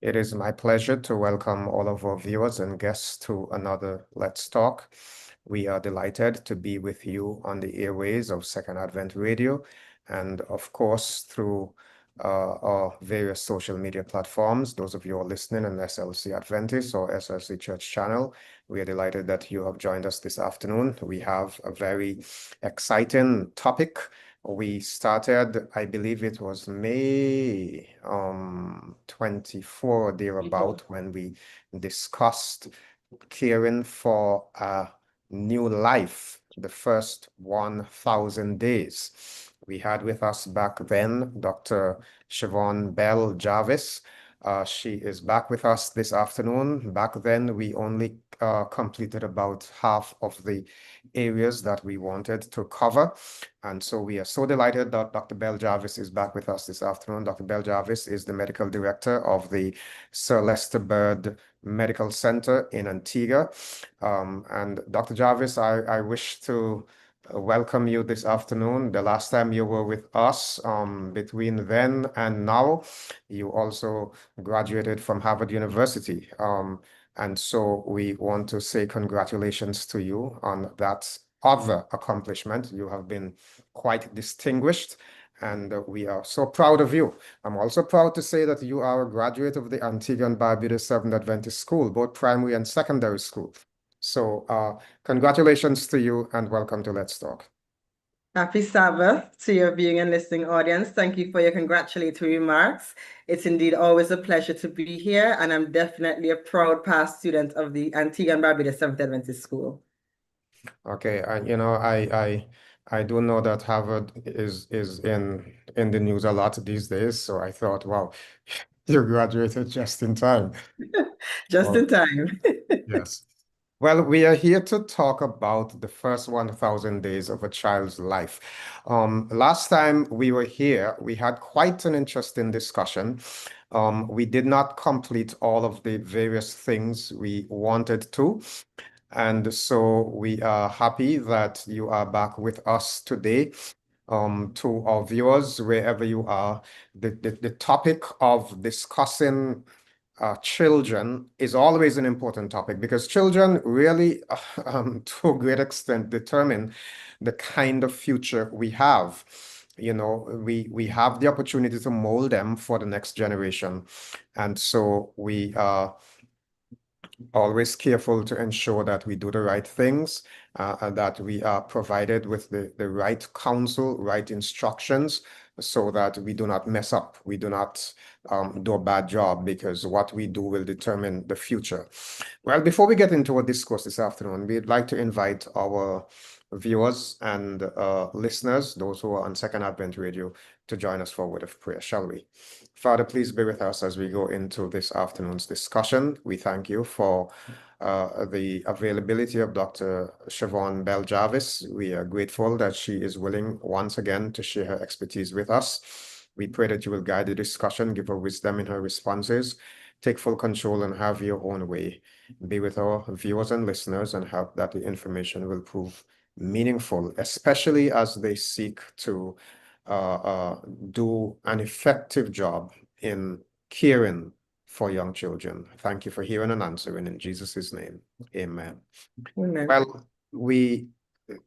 It is my pleasure to welcome all of our viewers and guests to another Let's Talk. We are delighted to be with you on the airways of Second Advent Radio and, of course, through our various social media platforms. Those of you who are listening on SLC Adventist or SLC Church channel, we are delighted that you have joined us this afternoon. We have a very exciting topic. We started, I believe it was May 24 or thereabout when we discussed caring for a new life, the first 1,000 days. We had with us back then Dr. Shivon Belle-Jarvis. She is back with us this afternoon. Back then, we only completed about half of the areas that we wanted to cover. And so we are so delighted that Dr. Belle-Jarvis is back with us this afternoon. Dr. Belle-Jarvis is the medical director of the Sir Lester Bird Medical Center in Antigua. And Dr. Jarvis, I wish to welcome you this afternoon. The last time you were with us, between then and now, you also graduated from Harvard University. And so we want to say congratulations to you on that other accomplishment. You have been quite distinguished, and we are so proud of you. I'm also proud to say that you are a graduate of the Antigua and Barbuda Seventh Adventist School, both primary and secondary school. So congratulations to you and welcome to Let's Talk. Happy Sabbath to your viewing and listening audience. Thank you for your congratulatory remarks. It's indeed always a pleasure to be here, and I'm definitely a proud past student of the Antigua and Barbuda Seventh Adventist School. Okay, and I do know that Harvard is in the news a lot these days, so I thought, wow, you graduated just in time. Just in time. Yes. Well, we are here to talk about the first 1,000 days of a child's life. Last time we were here, we had quite an interesting discussion. We did not complete all of the various things we wanted to. And so we are happy that you are back with us today. To our viewers, wherever you are, the topic of discussing children is always an important topic because children really, to a great extent, determine the kind of future we have. You know, we have the opportunity to mold them for the next generation. And so we are always careful to ensure that we do the right things, and that we are provided with the right counsel, right instructions, so that we do not mess up. We do not do a bad job, because what we do will determine the future. Well, before we get into our discourse this afternoon, we'd like to invite our viewers and listeners, those who are on Second Advent Radio, to join us for a word of prayer, shall we? Father, please be with us as we go into this afternoon's discussion. We thank you for the availability of Dr. Shivon Belle-Jarvis. We are grateful that she is willing once again to share her expertise with us. We pray that you will guide the discussion, give her wisdom in her responses, take full control and have your own way. Be with our viewers and listeners and help that the information will prove meaningful, especially as they seek to do an effective job in caring for young children. Thank you for hearing and answering in Jesus' name. Amen. Amen. Well, we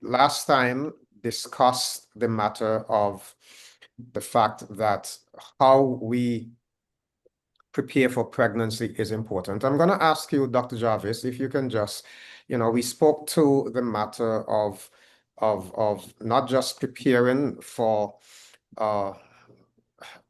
last time discussed the matter of the fact that how we prepare for pregnancy is important. I'm going to ask you, Dr. Jarvis, if you can just, we spoke to the matter of not just preparing for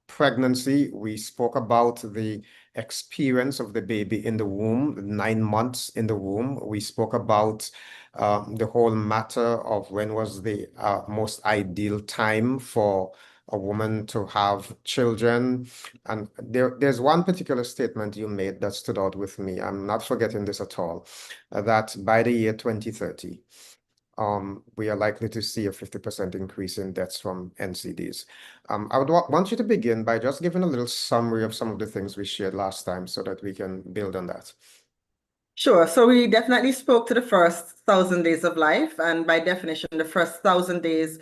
pregnancy. We spoke about the experience of the baby in the womb, 9 months in the womb. We spoke about the whole matter of when was the most ideal time for a woman to have children. And there's one particular statement you made that stood out with me. I'm not forgetting this at all, that by the year 2030, we are likely to see a 50% increase in deaths from NCDs. I would want you to begin by just giving a little summary of some of the things we shared last time so that we can build on that. Sure. So we definitely spoke to the first 1,000 days of life, and by definition, the first 1,000 days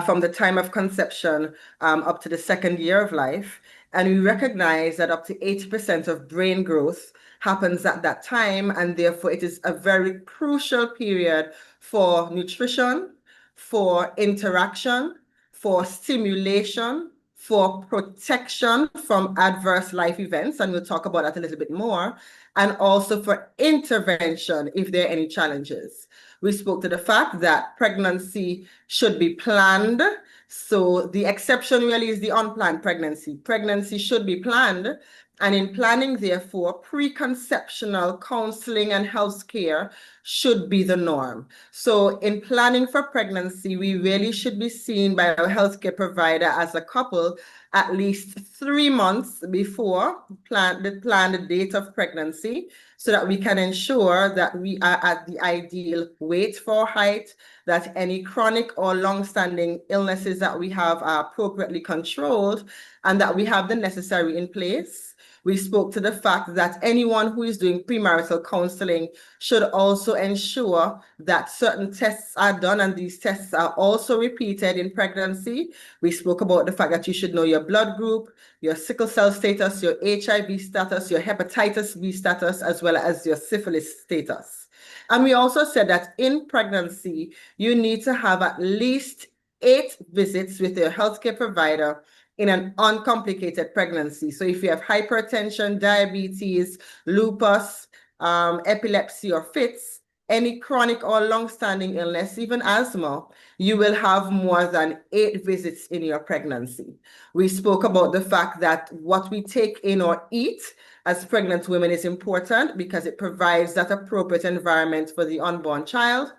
from the time of conception up to the second year of life. And we recognize that up to 80% of brain growth happens at that time, and therefore it is a very crucial period for nutrition, for interaction, for stimulation, for protection from adverse life events, and we'll talk about that a little bit more, and also for intervention if there are any challenges. We spoke to the fact that pregnancy should be planned. So the exception really is the unplanned pregnancy. Pregnancy should be planned. And in planning, therefore, preconceptional counseling and health care should be the norm. So in planning for pregnancy, we really should be seen by our healthcare provider as a couple at least 3 months before the planned date of pregnancy, so that we can ensure that we are at the ideal weight for height, that any chronic or long-standing illnesses that we have are appropriately controlled, and that we have the necessary in place. We spoke to the fact that anyone who is doing premarital counseling should also ensure that certain tests are done, and these tests are also repeated in pregnancy. We spoke about the fact that you should know your blood group, your sickle cell status, your HIV status, your hepatitis B status, as well as your syphilis status. And we also said that in pregnancy, you need to have at least 8 visits with your healthcare provider in an uncomplicated pregnancy. So if you have hypertension, diabetes, lupus, epilepsy, or fits, any chronic or long-standing illness, even asthma, you will have more than 8 visits in your pregnancy. We spoke about the fact that what we take in or eat as pregnant women is important because it provides that appropriate environment for the unborn child.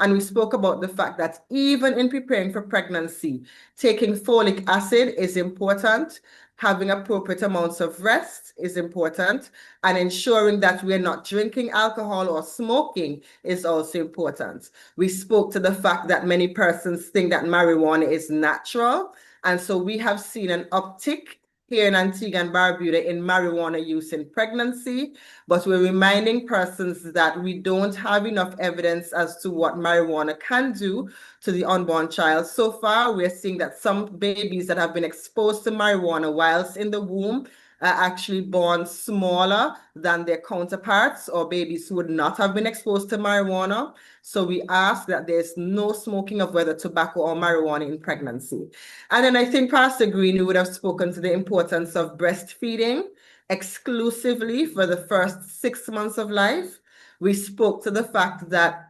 And we spoke about the fact that even in preparing for pregnancy, taking folic acid is important, having appropriate amounts of rest is important, and ensuring that we're not drinking alcohol or smoking is also important. We spoke to the fact that many persons think that marijuana is natural, and so we have seen an uptick here in Antigua and Barbuda in marijuana use in pregnancy, but we're reminding persons that we don't have enough evidence as to what marijuana can do to the unborn child. So far, we're seeing that some babies that have been exposed to marijuana whilst in the womb are actually born smaller than their counterparts or babies who would not have been exposed to marijuana. So we ask that there's no smoking of whether tobacco or marijuana in pregnancy. And then I think Pastor Greene would have spoken to the importance of breastfeeding exclusively for the first 6 months of life. We spoke to the fact that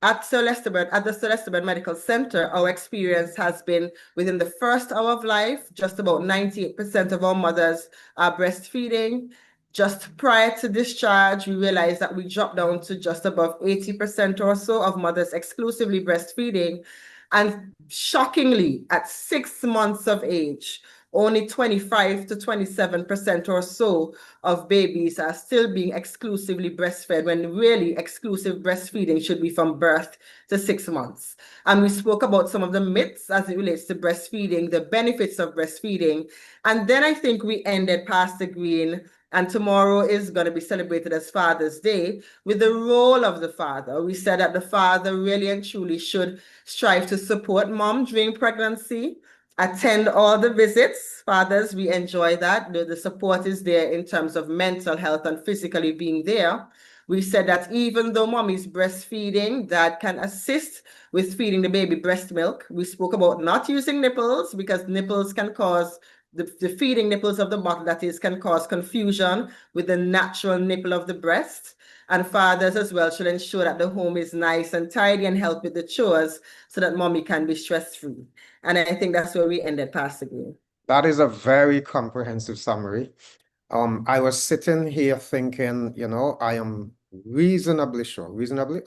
at the Celestibird Medical Center, our experience has been within the first hour of life, just about 98% of our mothers are breastfeeding. Just prior to discharge, we realized that we dropped down to just above 80% or so of mothers exclusively breastfeeding. And shockingly, at 6 months of age, only 25 to 27% or so of babies are still being exclusively breastfed, when really exclusive breastfeeding should be from birth to 6 months. And we spoke about some of the myths as it relates to breastfeeding, the benefits of breastfeeding. And then I think we ended, Pastor Greene, and tomorrow is going to be celebrated as Father's Day, with the role of the father. We said that the father really and truly should strive to support mom during pregnancy, attend all the visits. Fathers, we enjoy that. The support is there in terms of mental health and physically being there. We said that even though mom is breastfeeding, dad can assist with feeding the baby breast milk. We spoke about not using nipples because nipples can cause the feeding nipples of the bottle, that is, can cause confusion with the natural nipple of the breast. And fathers as well should ensure that the home is nice and tidy and help with the chores so that mommy can be stress-free. And I think that's where we ended, Pastor Green. That is a very comprehensive summary. I was sitting here thinking, I am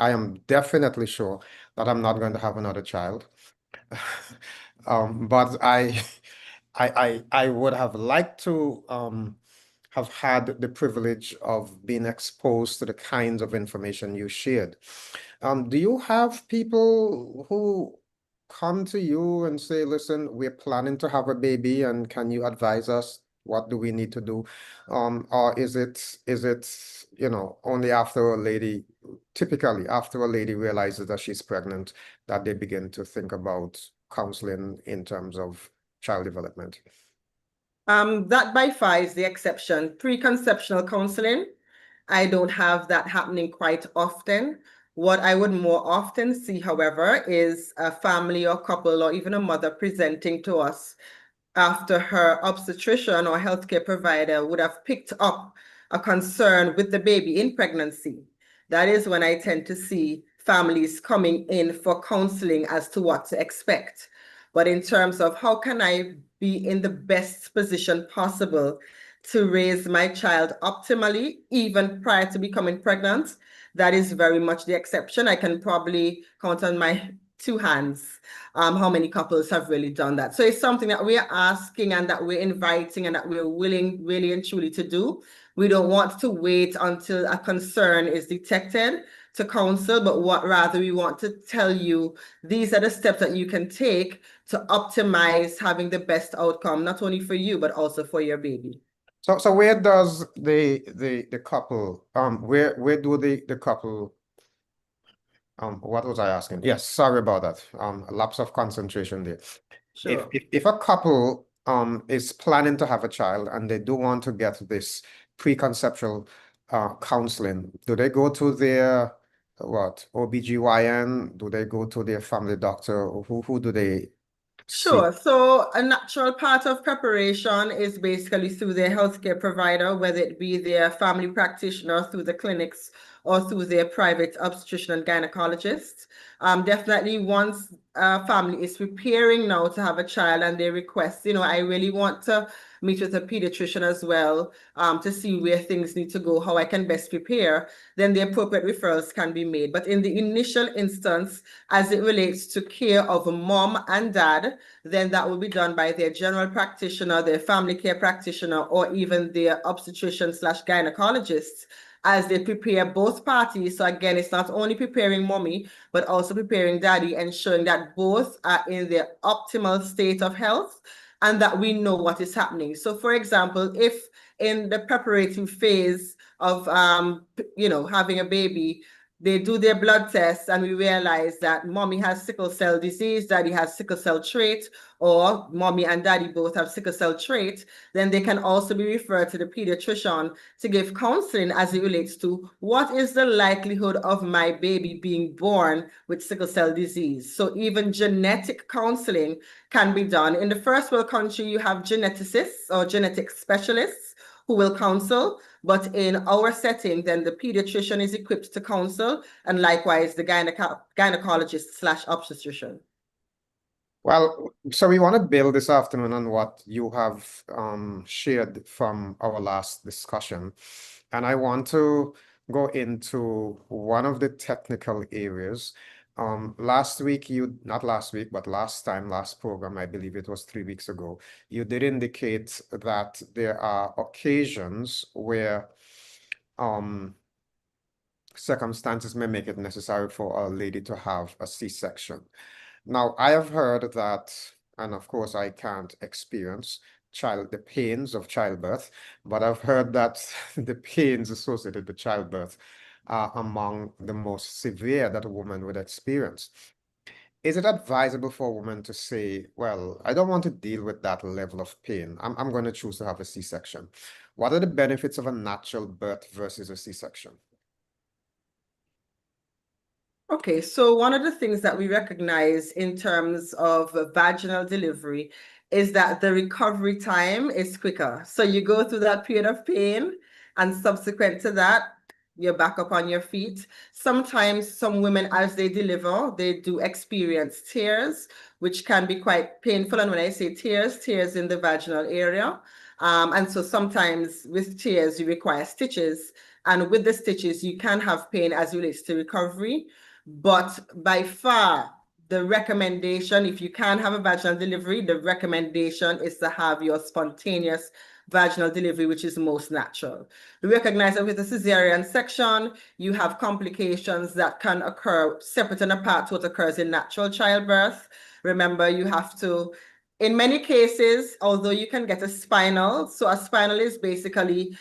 I am definitely sure that I'm not going to have another child. But I would have liked to have had the privilege of being exposed to the kinds of information you shared. Do you have people who come to you and say, listen, we're planning to have a baby and can you advise us? What do we need to do? Or is it, only after a lady, typically after a lady realizes that she's pregnant, that they begin to think about counseling in terms of child development? That by far is the exception. Preconceptional counseling, I don't have that happening quite often. What I would more often see, however, is a family or couple or even a mother presenting to us after her obstetrician or healthcare provider would have picked up a concern with the baby in pregnancy. That is when I tend to see families coming in for counseling as to what to expect. But in terms of how can I be in the best position possible to raise my child optimally, even prior to becoming pregnant, that is very much the exception. I can probably count on my two hands how many couples have really done that. So it's something that we're asking and that we're inviting and that we're willing really and truly to do. We don't want to wait until a concern is detected to counsel, but what rather we want to tell you these are the steps that you can take to optimize having the best outcome, not only for you, but also for your baby. So where does the couple where do the couple what was I asking? Yes, sorry about that. A lapse of concentration there. If Sure. if if a couple is planning to have a child and they do want to get this preconceptual counseling, do they go to their what OBGYN? Do they go to their family doctor? Who do they see? Sure. So a natural part of preparation is basically through their healthcare provider, whether it be their family practitioner through the clinics or through their private obstetrician and gynecologist. Definitely once a family is preparing now to have a child and they request, I really want to meet with a pediatrician as well, to see where things need to go, how I can best prepare, then the appropriate referrals can be made. But in the initial instance, as it relates to care of a mom and dad, then that will be done by their general practitioner, their family care practitioner, or even their obstetrician slash gynecologist as they prepare both parties. So again, it's not only preparing mommy, but also preparing daddy, ensuring that both are in their optimal state of health and that we know what is happening. So for example, if in the preparatory phase of having a baby, they do their blood tests and we realize that mommy has sickle cell disease, daddy has sickle cell trait, or mommy and daddy both have sickle cell trait, then they can also be referred to the pediatrician to give counseling as it relates to what is the likelihood of my baby being born with sickle cell disease. So even genetic counseling can be done. In the first world country, you have geneticists or genetic specialists who will counsel. But in our setting, then the pediatrician is equipped to counsel, and likewise the gynecologist slash obstetrician. Well, so we want to build this afternoon on what you have shared from our last discussion. And I want to go into one of the technical areas. Last week, not last week, but last program, I believe it was 3 weeks ago, you did indicate that there are occasions where circumstances may make it necessary for a lady to have a C-section. Now, I have heard that, and of course, I can't experience the pains of childbirth, but I've heard that the pains associated with childbirth are among the most severe that a woman would experience. Is it advisable for a woman to say, well, I don't want to deal with that level of pain. I'm going to choose to have a C-section. What are the benefits of a natural birth versus a C-section? Okay, so one of the things that we recognize in terms of vaginal delivery is that the recovery time is quicker. So you go through that period of pain, and subsequent to that, you're back up on your feet. Sometimes some women, as they deliver, they do experience tears, which can be quite painful. And when I say tears, tears in the vaginal area. And so sometimes with tears, you require stitches. And with the stitches, you can have pain as it relates to recovery. But by far, the recommendation, if you can't have a vaginal delivery, the recommendation is to have your spontaneous vaginal delivery, which is most natural. We recognize that with a cesarean section, you have complications that can occur separate and apart to what occurs in natural childbirth. Remember, you have to In many cases, although you can get a spinal, so a spinal is basically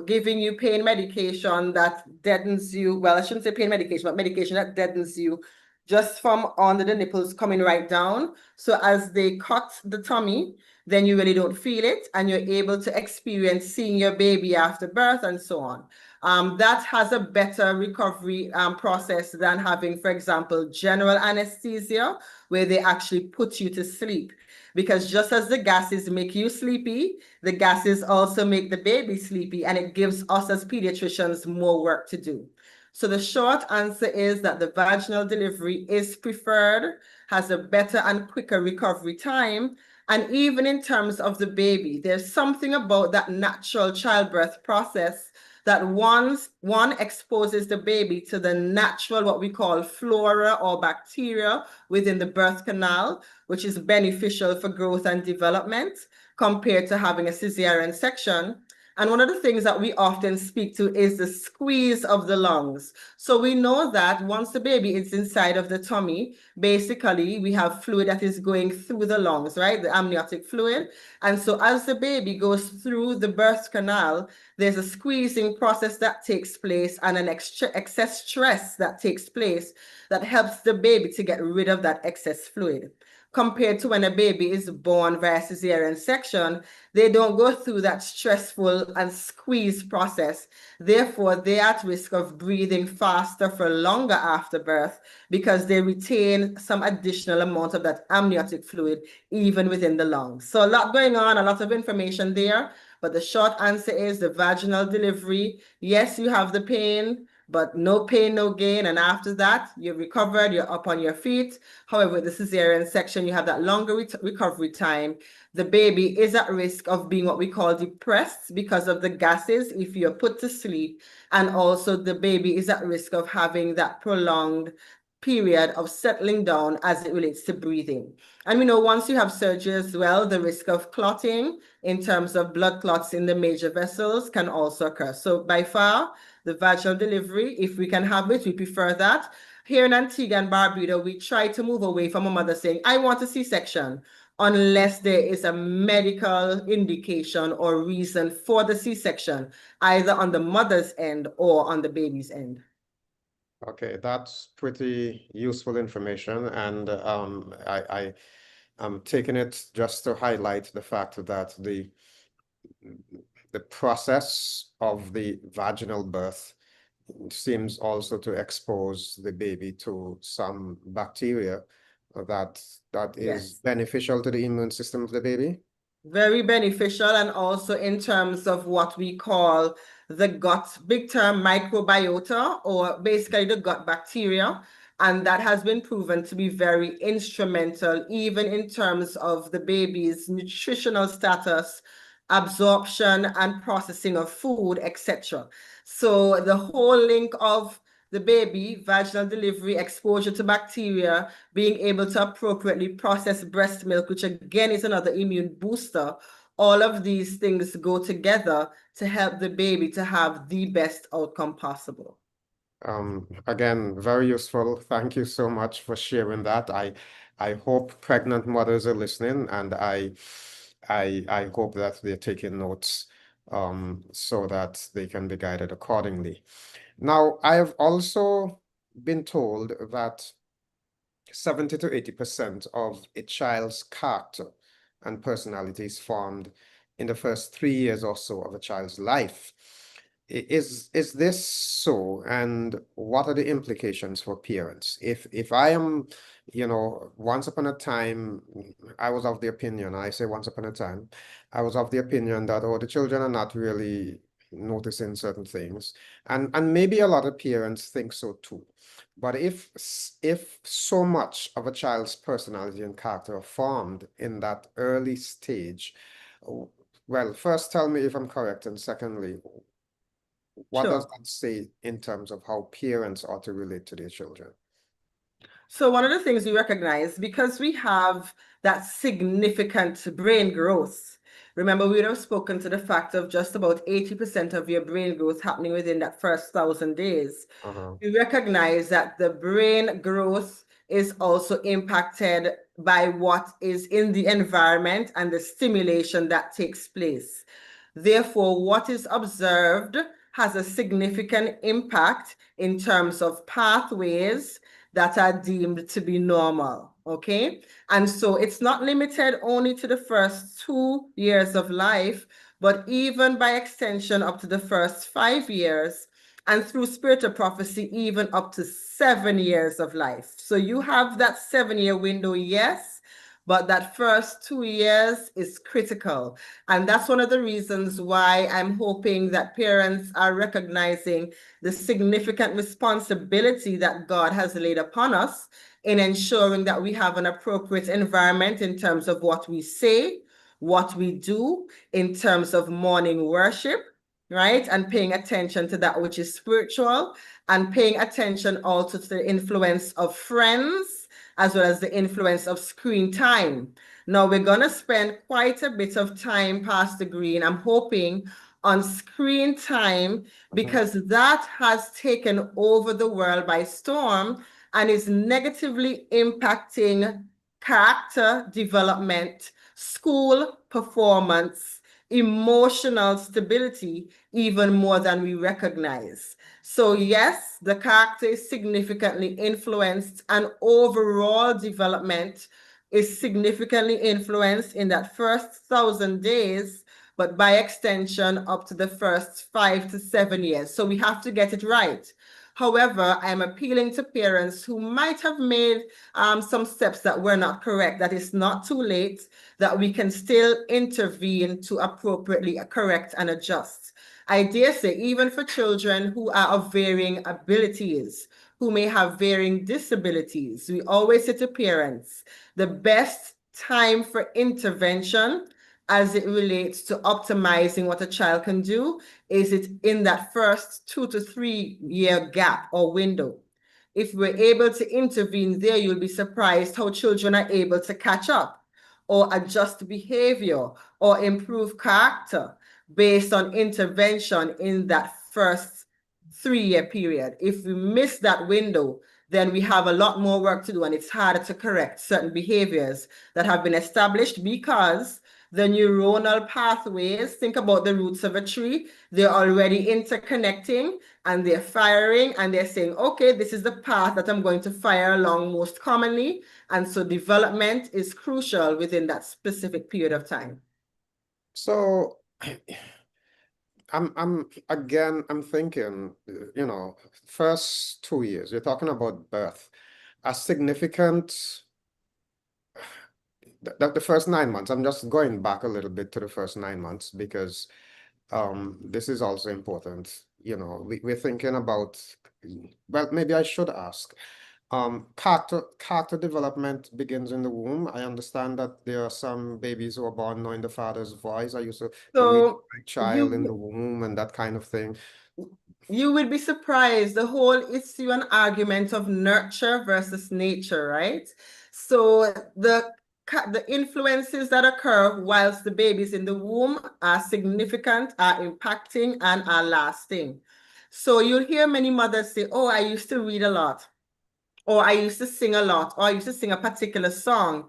giving you pain medication that deadens you. Well, I shouldn't say pain medication, but medication that deadens you just from under the nipples coming right down. So as they cut the tummy, then you really don't feel it and you're able to experience seeing your baby after birth and so on. That has a better recovery process than having, for example, general anesthesia, where they actually put you to sleep. Because just as the gases make you sleepy, the gases also make the baby sleepy, and it gives us as pediatricians more work to do. So the short answer is that the vaginal delivery is preferred, has a better and quicker recovery time. And even in terms of the baby, there's something about that natural childbirth process that once one exposes the baby to the natural, what we call flora or bacteria within the birth canal, which is beneficial for growth and development compared to having a cesarean section. And one of the things that we often speak to is the squeeze of the lungs. So we know that once the baby is inside of the tummy, basically we have fluid that is going through the lungs, right? The amniotic fluid. And so as the baby goes through the birth canal, there's a squeezing process that takes place and an excess stress that takes place that helps the baby to get rid of that excess fluid. Compared to when a baby is born via cesarean section, they don't go through that stressful and squeeze process. Therefore, they're at risk of breathing faster for longer after birth because they retain some additional amount of that amniotic fluid even within the lungs. So a lot going on, a lot of information there. But the short answer is the vaginal delivery. Yes, you have the pain, but no pain, no gain. And after that, you're recovered, you're up on your feet. However, the cesarean section, you have that longer recovery time. The baby is at risk of being what we call depressed because of the gases if you're put to sleep. And also the baby is at risk of having that prolonged period of settling down as it relates to breathing. And we know once you have surgery as well, the risk of clotting in terms of blood clots in the major vessels can also occur. So by far, the vaginal delivery, if we can have it, we prefer that. Here in Antigua and Barbuda, we try to move away from a mother saying, I want a C-section, unless there is a medical indication or reason for the C-section, either on the mother's end or on the baby's end. Okay, that's pretty useful information, and I'm taking it just to highlight the fact that the process of the vaginal birth seems also to expose the baby to some bacteria that is Yes. beneficial to the immune system of the baby. Very beneficial, and also in terms of what we call the gut, big term microbiota, or basically the gut bacteria. And that has been proven to be very instrumental, even in terms of the baby's nutritional status, absorption and processing of food, etc. So the whole link of the baby, vaginal delivery, exposure to bacteria, being able to appropriately process breast milk, which again is another immune booster. All of these things go together to help the baby to have the best outcome possible. Again, very useful. Thank you so much for sharing that. I hope pregnant mothers are listening, and I hope that they're taking notes so that they can be guided accordingly. Now, I have also been told that 70 to 80% of a child's character and personality is formed in the first 3 years or so of a child's life. Is this so? And what are the implications for parents? If I am, once upon a time, I was of the opinion, I say once upon a time, I was of the opinion that, oh, the children are not really noticing certain things. And maybe a lot of parents think so too. But if so much of a child's personality and character are formed in that early stage, well, first tell me if I'm correct, and secondly, what does Sure. that say in terms of how parents ought to relate to their children? So one of the things we recognize, because we have that significant brain growth, remember we would have spoken to the fact of just about 80% of your brain growth happening within that first 1,000 days. Uh-huh. We recognize that the brain growth is also impacted by what is in the environment and the stimulation that takes place. Therefore, what is observed has a significant impact in terms of pathways that are deemed to be normal. Okay. And so it's not limited only to the first 2 years of life, but even by extension up to the first 5 years, and through spiritual prophecy, even up to 7 years of life. So you have that 7 year window, yes, but that first 2 years is critical. And that's one of the reasons why I'm hoping that parents are recognizing the significant responsibility that God has laid upon us in ensuring that we have an appropriate environment in terms of what we say, what we do, in terms of morning worship, right? And paying attention to that which is spiritual, and paying attention also to the influence of friends, as well as the influence of screen time. Now, we're going to spend quite a bit of time, Pastor Greene, I'm hoping, on screen time, because that has taken over the world by storm and is negatively impacting character development, school performance, emotional stability, even more than we recognize. So yes, the character is significantly influenced, and overall development is significantly influenced in that first 1,000 days, but by extension up to the first 5 to 7 years. So we have to get it right. However, I'm appealing to parents who might have made some steps that were not correct, that it's not too late, that we can still intervene to appropriately correct and adjust. I dare say, even for children who are of varying abilities, who may have varying disabilities, we always say to parents, the best time for intervention as it relates to optimizing what a child can do is it in that first 2 to 3 year gap or window. If we're able to intervene there, you'll be surprised how children are able to catch up or adjust behavior or improve character based on intervention in that first 3 year period. If we miss that window, then we have a lot more work to do, and it's harder to correct certain behaviors that have been established because the neuronal pathways, think about the roots of a tree, they're already interconnecting and they're firing and they're saying, okay, this is the path that I'm going to fire along most commonly. And so development is crucial within that specific period of time. So I'm thinking, first 2 years, you're talking about birth, a significant, the first 9 months. I'm just going back a little bit to the first 9 months because this is also important. We're thinking about, well, maybe I should ask. Character development begins in the womb. I understand that there are some babies who are born knowing the father's voice. I used to read So my child in the you womb and that kind of thing. you would be surprised, the whole issue and argument of nurture versus nature, right? So the influences that occur whilst the baby's in the womb are significant, are impacting, and are lasting. So you'll hear many mothers say, oh, I used to read a lot, or I used to sing a lot, or I used to sing a particular song.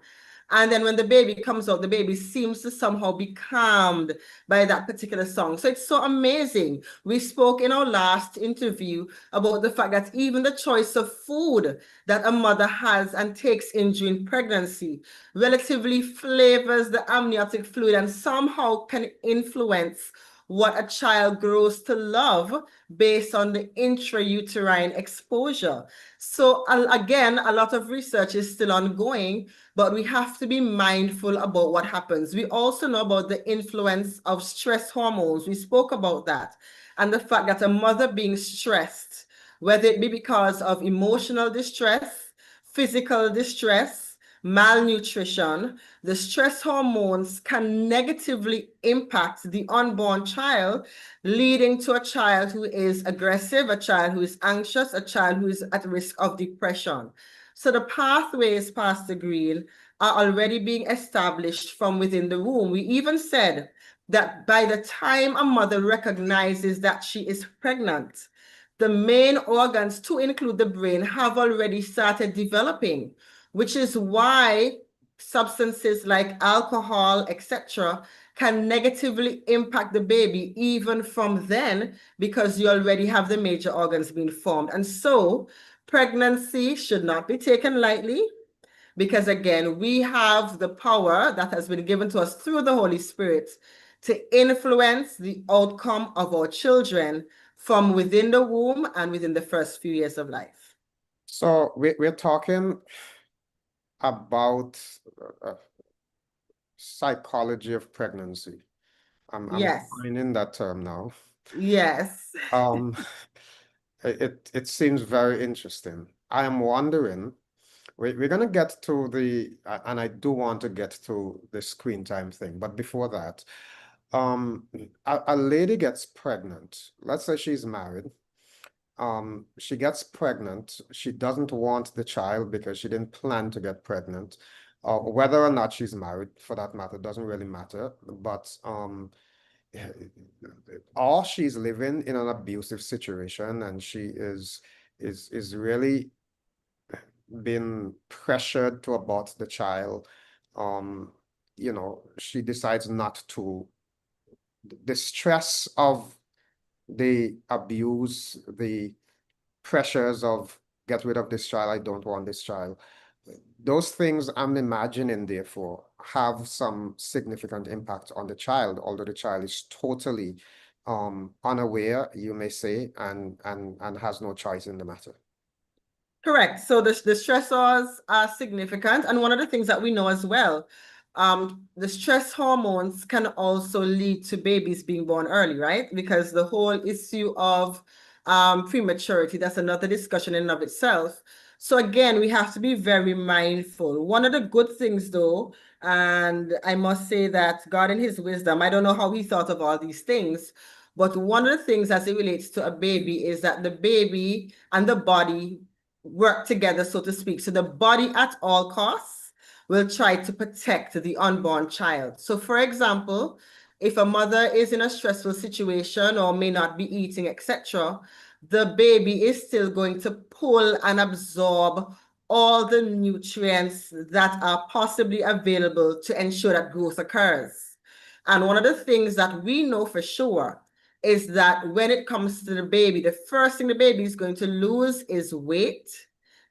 And then when the baby comes out, the baby seems to somehow be calmed by that particular song. So it's so amazing. We spoke in our last interview about the fact that even the choice of food that a mother has and takes in during pregnancy relatively flavors the amniotic fluid and somehow can influence what a child grows to love based on the intrauterine exposure. So again, a lot of research is still ongoing, but we have to be mindful about what happens. We also know about the influence of stress hormones. We spoke about that, and the fact that a mother being stressed, whether it be because of emotional distress, physical distress, malnutrition, the stress hormones can negatively impact the unborn child, leading to a child who is aggressive, a child who is anxious, a child who is at risk of depression. So the pathways, Pastor Greene, are already being established from within the womb. We even said that by the time a mother recognizes that she is pregnant, the main organs, to include the brain, have already started developing, which is why substances like alcohol, etc., can negatively impact the baby even from then, because you already have the major organs being formed. And so pregnancy should not be taken lightly, because again, we have the power that has been given to us through the Holy Spirit to influence the outcome of our children from within the womb and within the first few years of life. So we're talking about uh, psychology of pregnancy. I'm Yes, defining that term now. yes. Um, it seems very interesting. I am wondering, we're gonna get to the, and I do want to get to the screen time thing, but before that, um, a lady gets pregnant. Let's say she's married. She gets pregnant. She doesn't want the child because she didn't plan to get pregnant. Whether or not she's married, for that matter, doesn't really matter. But or she's living in an abusive situation and she is really been pressured to abort the child. Um, she decides not to. The stress of the abuse, the pressures of get rid of this child, I don't want this child. Those things I'm imagining, therefore, have some significant impact on the child, although the child is totally unaware, you may say, and has no choice in the matter. Correct. So the stressors are significant. And one of the things that we know as well, the stress hormones can also lead to babies being born early, right? Because the whole issue of prematurity, that's another discussion in and of itself. So again, we have to be very mindful. One of the good things though, and I must say that God in his wisdom, I don't know how he thought of all these things, but one of the things as it relates to a baby is that the baby and the body work together, so to speak. So the body at all costs will try to protect the unborn child. So for example, if a mother is in a stressful situation or may not be eating, etc., the baby is still going to pull and absorb all the nutrients that are possibly available to ensure that growth occurs. And one of the things that we know for sure is that when it comes to the baby, the first thing the baby is going to lose is weight.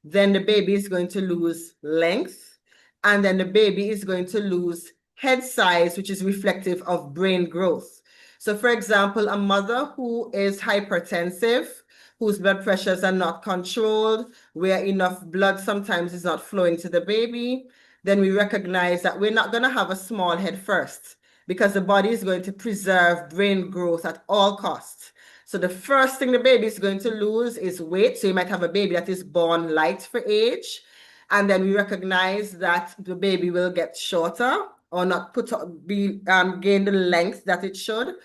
Then the baby is going to lose length. And then the baby is going to lose head size, which is reflective of brain growth. So, for example, a mother who is hypertensive, whose blood pressures are not controlled, where enough blood sometimes is not flowing to the baby, then we recognize that we're not going to have a small head first, because the body is going to preserve brain growth at all costs. So the first thing the baby is going to lose is weight. So you might have a baby that is born light for age. And then we recognize that the baby will get shorter or not gain the length that it should.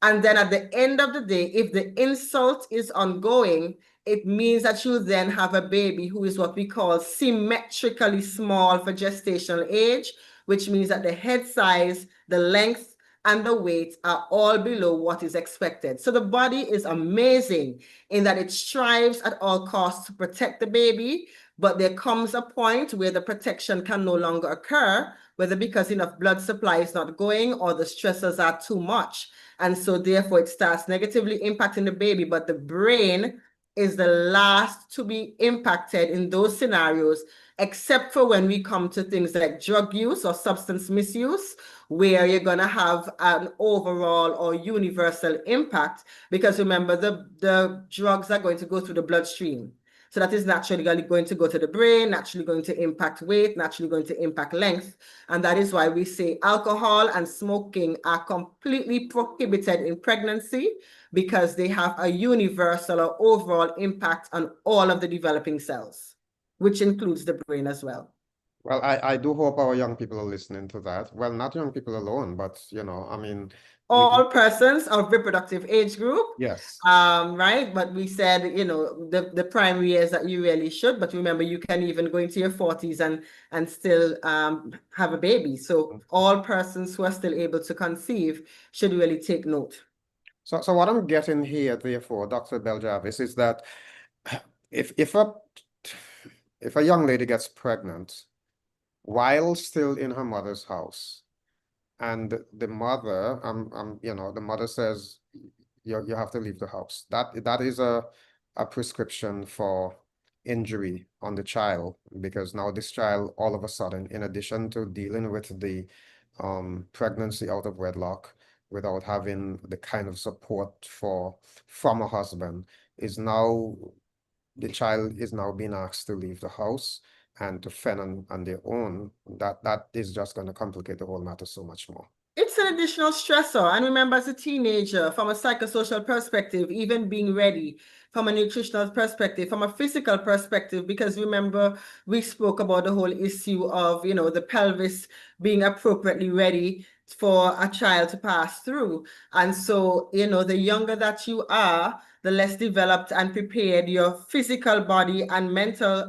And then at the end of the day, if the insult is ongoing, it means that you then have a baby who is what we call symmetrically small for gestational age, which means that the head size, the length, and the weight are all below what is expected. So the body is amazing in that it strives at all costs to protect the baby, but there comes a point where the protection can no longer occur, whether because enough blood supply is not going or the stressors are too much. And so therefore it starts negatively impacting the baby, but the brain is the last to be impacted in those scenarios, except for when we come to things like drug use or substance misuse, where you're going to have an overall or universal impact. Because remember, the drugs are going to go through the bloodstream. So that is naturally going to go to the brain, naturally going to impact weight, naturally going to impact length. And that is why we say alcohol and smoking are completely prohibited in pregnancy, because they have a universal or overall impact on all of the developing cells, which includes the brain as well. Well, I do hope our young people are listening to that. Well, not young people alone, but I mean, All persons of reproductive age group, yes. right? But we said, the primary years that you really should, but remember, you can even go into your 40s and still have a baby. So all persons who are still able to conceive should really take note. So what I'm getting here, therefore, Dr. Belle-Jarvis, is that if if a if a young lady gets pregnant while still in her mother's house, and the mother, the mother says you have to leave the house. That is a prescription for injury on the child, because now this child, all of a sudden, in addition to dealing with the pregnancy out of wedlock without having the kind of support from a husband, is now the child is now being asked to leave the house and to fend on their own. That is just going to complicate the whole matter so much more. It's an additional stressor. And remember, as a teenager, from a psychosocial perspective, even being ready, from a nutritional perspective, from a physical perspective, because remember, we spoke about the whole issue of, the pelvis being appropriately ready for a child to pass through. And so, the younger that you are, the less developed and prepared your physical body and mental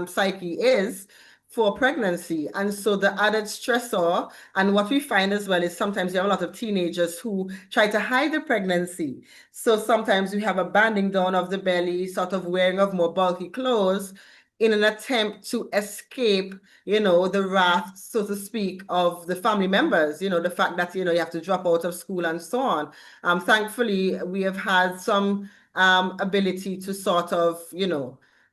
psyche is for pregnancy. And so the added stressor, and what we find as well is sometimes you have a lot of teenagers who try to hide the pregnancy. So sometimes we have a banding down of the belly, sort of wearing of more bulky clothes in an attempt to escape, the wrath, so to speak, of the family members, the fact that, you have to drop out of school and so on. Thankfully, we have had some ability to sort of,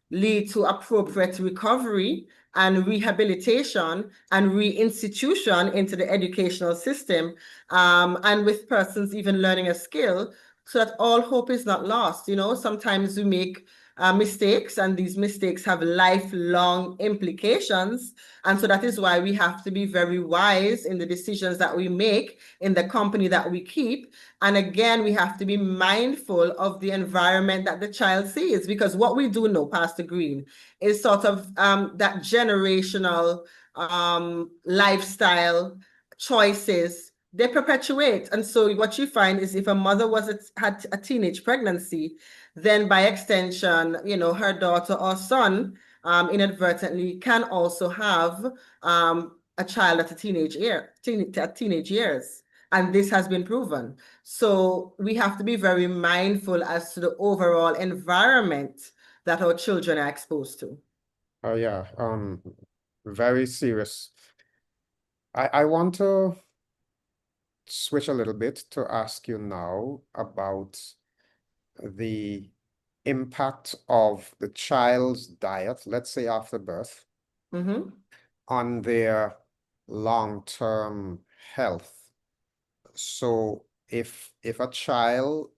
lead to appropriate recovery and rehabilitation and reinstitution into the educational system, and with persons even learning a skill, so that all hope is not lost. Sometimes we make mistakes, and these mistakes have lifelong implications. And so that is why we have to be very wise in the decisions that we make, in the company that we keep. And again, we have to be mindful of the environment that the child sees, because what we do know, Pastor Greene, is sort of that generational lifestyle choices, they perpetuate. And so what you find is if a mother had a teenage pregnancy, then by extension, her daughter or son inadvertently can also have a child at teenage years. And this has been proven. So we have to be very mindful as to the overall environment that our children are exposed to. Oh yeah, very serious. I want to switch a little bit to ask you now about the impact of the child's diet, let's say after birth, Mm-hmm. on their long-term health. So if a child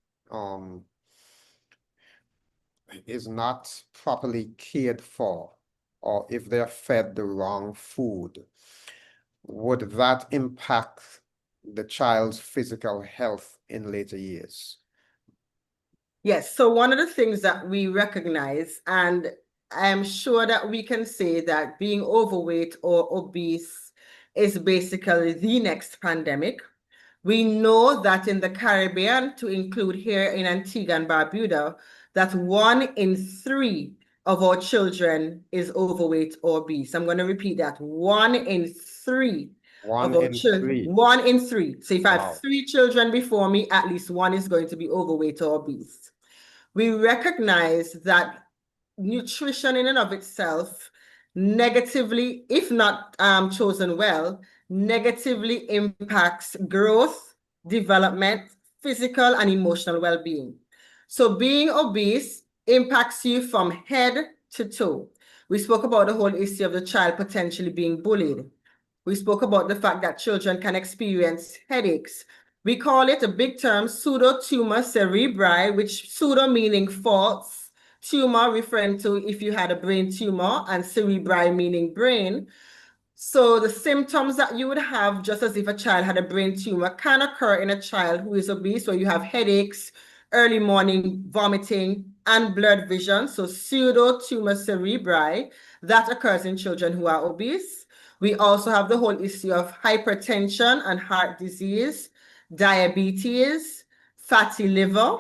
is not properly cared for, or if they're fed the wrong food, would that impact the child's physical health in later years? Yes, so one of the things that we recognize, and I'm sure that we can say that being overweight or obese is basically the next pandemic. We know that in the Caribbean, to include here in Antigua and Barbuda, that 1 in 3 of our children is overweight or obese. I'm going to repeat that. 1 in 3 One of our in children, three. 1 in 3. So if I have Wow. 3 children before me, at least one is going to be overweight or obese. We recognize that nutrition in and of itself negatively, if not chosen well, negatively impacts growth, development, physical and emotional well-being. So being obese impacts you from head to toe. We spoke about the whole issue of the child potentially being bullied. We spoke about the fact that children can experience headaches. We call it a big term, pseudotumor cerebri, which pseudo meaning false, tumor referring to if you had a brain tumor, and cerebri meaning brain. So the symptoms that you would have, just as if a child had a brain tumor, can occur in a child who is obese, where you have headaches, early morning vomiting, and blurred vision. So pseudotumor cerebri, that occurs in children who are obese. We also have the whole issue of hypertension and heart disease, diabetes, fatty liver,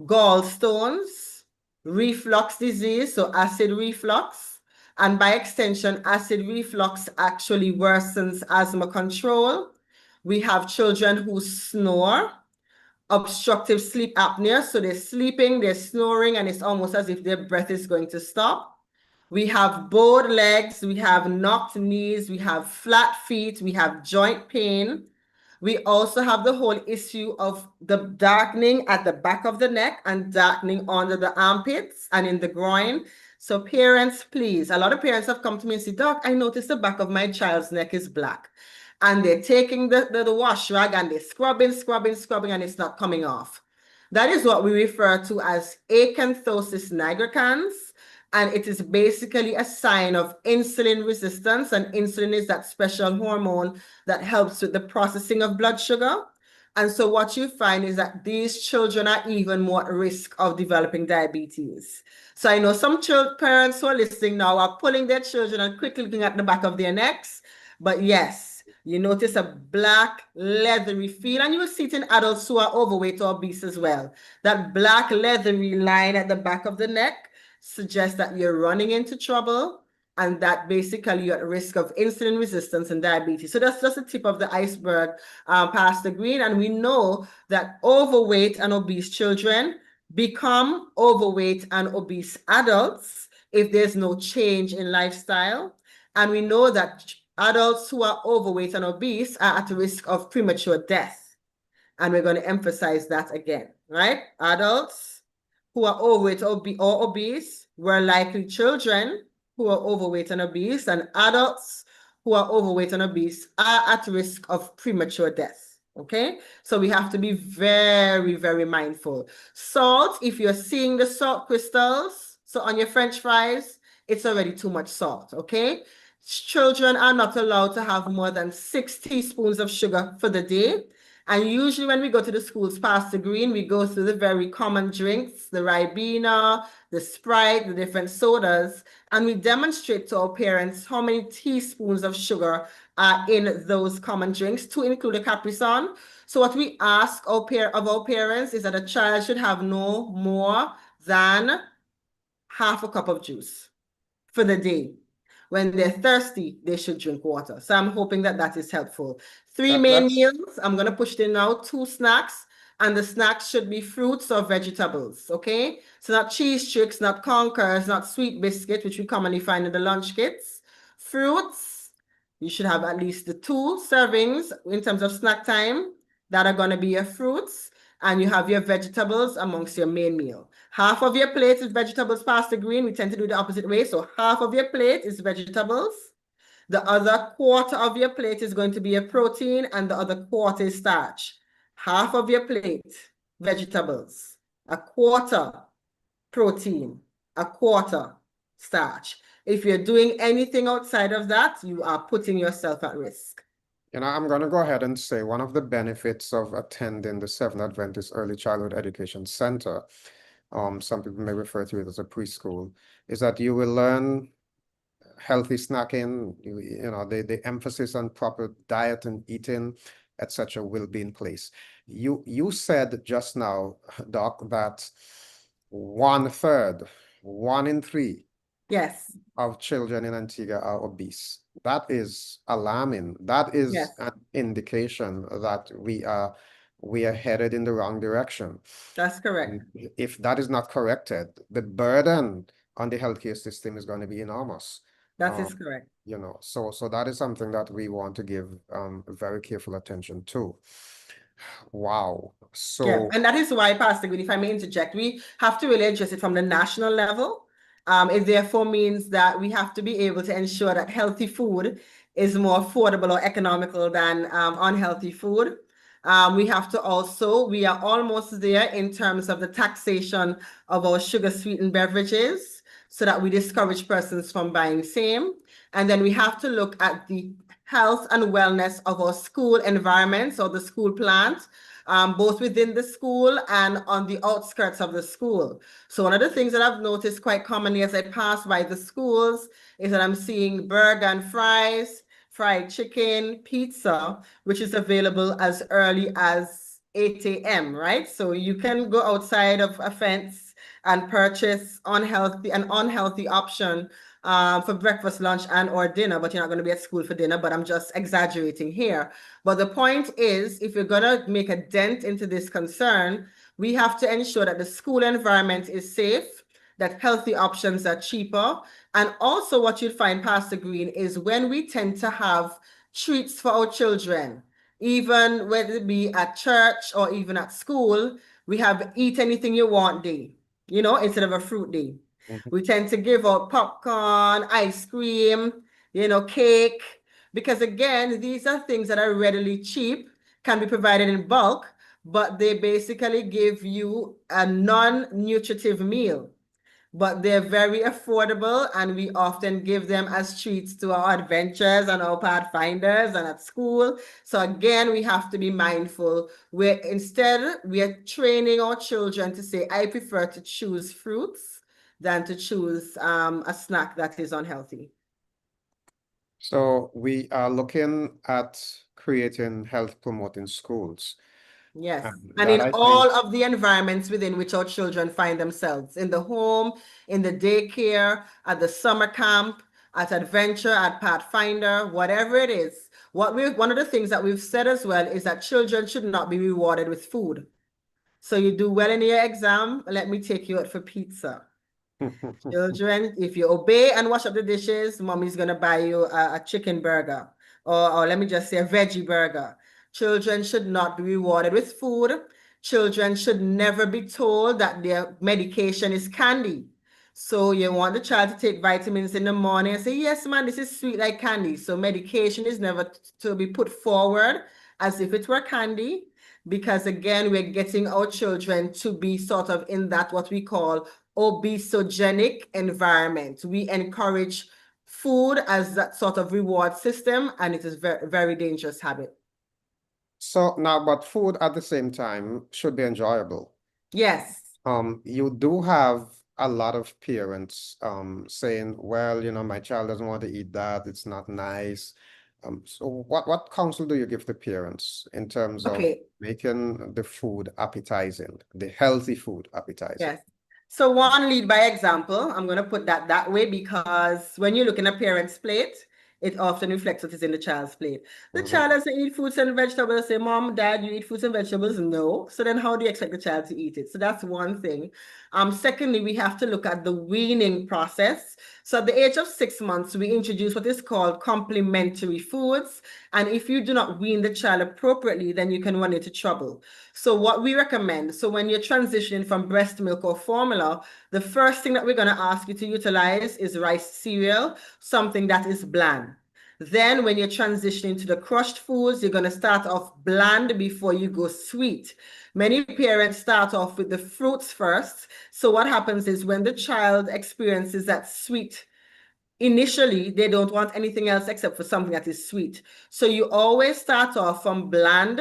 gallstones, reflux disease, so acid reflux, and by extension, acid reflux actually worsens asthma control. We have children who snore, obstructive sleep apnea. So they're sleeping, they're snoring, and it's almost as if their breath is going to stop. We have bowed legs, we have knocked knees, we have flat feet, we have joint pain. We also have the whole issue of the darkening at the back of the neck and darkening under the armpits and in the groin. So parents, please, a lot of parents have come to me and said, Doc, I noticed the back of my child's neck is black. And they're taking the wash rag and they're scrubbing, and it's not coming off. That is what we refer to as acanthosis nigricans. And it is basically a sign of insulin resistance. And insulin is that special hormone that helps with the processing of blood sugar. And so what you find is that these children are even more at risk of developing diabetes. So I know some parents who are listening now are pulling their children and quickly looking at the back of their necks. But yes, you notice a black leathery feel, and you will see it in adults who are overweight or obese as well. That black leathery line at the back of the neck suggests that you're running into trouble and that basically you're at risk of insulin resistance and diabetes. So that's just the tip of the iceberg, Pastor Greene. And we know that overweight and obese children become overweight and obese adults if there's no change in lifestyle. And we know that adults who are overweight and obese are at risk of premature death. And we're going to emphasize that again, right? Adults who are overweight or obese were likely children who are overweight and obese, and adults who are overweight and obese are at risk of premature death. Okay, so we have to be very, very mindful. Salt, if you're seeing the salt crystals, so on your French fries, it's already too much salt. Okay, children are not allowed to have more than 6 teaspoons of sugar for the day. And usually when we go to the schools past the Greene, we go through the very common drinks, the Ribena, the Sprite, the different sodas, and we demonstrate to our parents how many teaspoons of sugar are in those common drinks, to include a Capri Sun. So what we ask of our parents is that a child should have no more than half a cup of juice for the day. When they're thirsty, they should drink water. So I'm hoping that that is helpful. 3 main meals. I'm going to push in now 2 snacks. And the snacks should be fruits or vegetables, okay? So not cheese tricks, not conkers, not sweet biscuit, which we commonly find in the lunch kits. Fruits, you should have at least the 2 servings in terms of snack time that are going to be your fruits. And you have your vegetables amongst your main meal. Half of your plate is vegetables, Pastor Greene. We tend to do the opposite way. So half of your plate is vegetables. The other quarter of your plate is going to be a protein, and the other quarter is starch. Half of your plate, vegetables. A quarter, protein. A quarter, starch. If you're doing anything outside of that, you are putting yourself at risk. I'm going to go ahead and say one of the benefits of attending the Seventh Adventist Early Childhood Education Center, some people may refer to it as a preschool, is that you will learn healthy snacking, the emphasis on proper diet and eating, etc. will be in place. You said just now, Doc, that 1/3, 1 in 3 Yes. of children in Antigua are obese. That is alarming. That is an indication that we are headed in the wrong direction. That's correct. And if that is not corrected, the burden on the healthcare system is going to be enormous. That is correct. So that is something that we want to give very careful attention to. Wow. So and that is why, Pastor Greene, if I may interject, we have to really address it from the national level. It therefore means that we have to be able to ensure that healthy food is more affordable or economical than unhealthy food. We have to also, we are almost there in terms of the taxation of our sugar-sweetened beverages so that we discourage persons from buying same. And then we have to look at the health and wellness of our school environments or the school plant, both within the school and on the outskirts of the school. So one of the things that I've noticed quite commonly as I pass by the schools is that I'm seeing burger and fries, fried chicken, pizza, which is available as early as 8 a.m., right? So you can go outside of a fence and purchase an unhealthy option for breakfast, lunch, and or dinner, but you're not going to be at school for dinner, but I'm just exaggerating here. But the point is, if you're going to make a dent into this concern, we have to ensure that the school environment is safe, that healthy options are cheaper. And also what you'd find, Pastor Greene, is when we tend to have treats for our children, even whether it be at church or even at school, we have eat anything you want day, instead of a fruit day. Mhm. We tend to give out popcorn, ice cream, cake, because again, these are things that are readily cheap, can be provided in bulk, but they basically give you a non-nutritive meal. But they're very affordable, and we often give them as treats to our adventures and our pathfinders and at school. So again, we have to be mindful. We are training our children to say, I prefer to choose fruits than to choose a snack that is unhealthy. So we are looking at creating health promoting schools. Yes. And And that in I think all of the environments within which our children find themselves, in the home, in the daycare, at the summer camp, at Adventure, at Pathfinder, whatever it is. One of the things that we've said as well is that children should not be rewarded with food. So you do well in your exam, let me take you out for pizza. Children, if you obey and wash up the dishes, mommy's gonna buy you a chicken burger, or let me just say a veggie burger. Children should not be rewarded with food. Children should never be told that their medication is candy. So you want the child to take vitamins in the morning and say, yes, man, this is sweet like candy. So medication is never to be put forward as if it were candy, because again, we're getting our children to be sort of in that what we call obesogenic environment. We encourage food as that sort of reward system, and it is very, very dangerous habit. so now, but food at the same time should be enjoyable. Yes. You do have a lot of parents saying, well, my child doesn't want to eat that, it's not nice. So what counsel do you give the parents in terms of Okay. making the food appetizing, the healthy food appetizing? Yes. So one, lead by example. I'm going to put that way because when you look in a parent's plate, it often reflects what is in the child's plate. The Mhm. child doesn't eat fruits and vegetables. Say, Mom, Dad, you eat fruits and vegetables? No. So then how do you expect the child to eat it? So that's one thing. Secondly, we have to look at the weaning process. So at the age of 6 months, we introduce what is called complementary foods. And if you do not wean the child appropriately, then you can run into trouble. So what we recommend, so when you're transitioning from breast milk or formula, the first thing that we're going to ask you to utilize is rice cereal, something that is bland. Then when you're transitioning to the crushed foods, you're going to start off bland before you go sweet. Many parents start off with the fruits first. So what happens is when the child experiences that sweet, initially, they don't want anything else except for something that is sweet. So you always start off from bland,